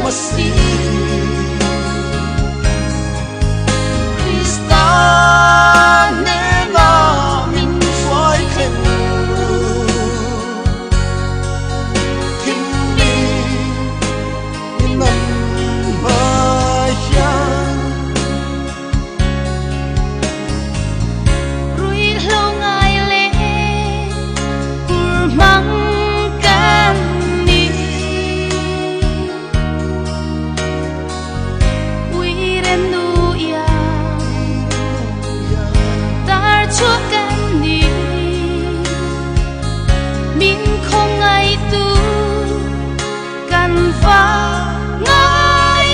masih Krista nena min xoay khen Kinh đi nằm mai chán Rui lâu ngày lệ Cur mang can đi Ui ren nu ya Tar chua can đi Min không ngày tu Can pha ngay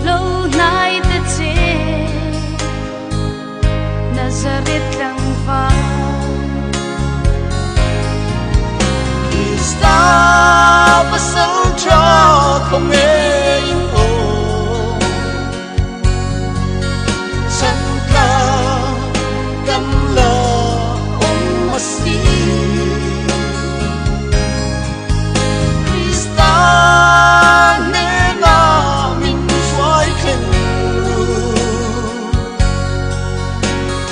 lâu nay ta chế Nazareth lang pha Krista pasal tra không nghe im ô Chân ca căn là ông masih Krista nena min xoay khen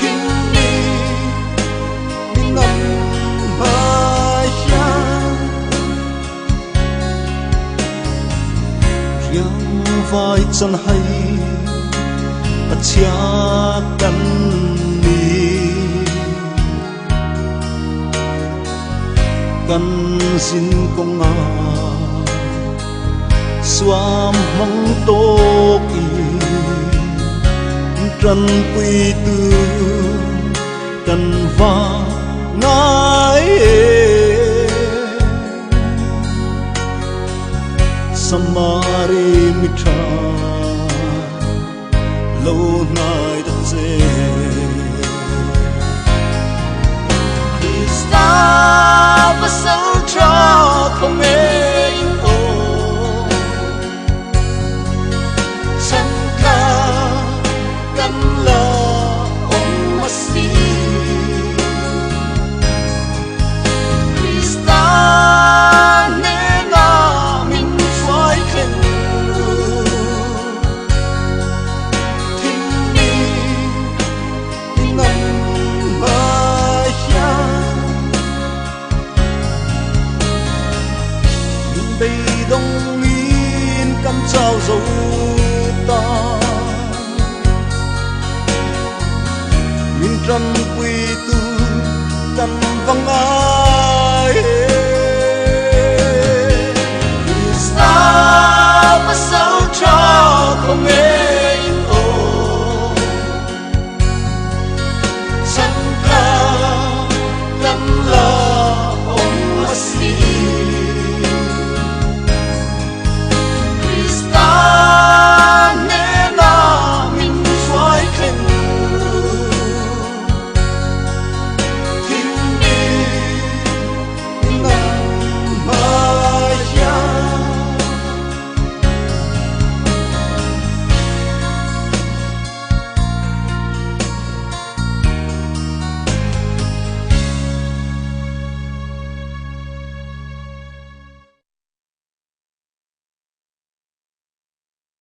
Kinh đi nằm mai chán Riêng vai chân hay chia căn đi căn xin công à xóa mong tô kỳ trần quy tư căn va ngái samari mitra lâu nay đã dễ Krista pasal tra không nghe im ô Chân ca căn là ông masih Krista nena min xoay khen đông min căn trao dấu ta min trần quy tư căn vắng ai Krista pasal tra không nghe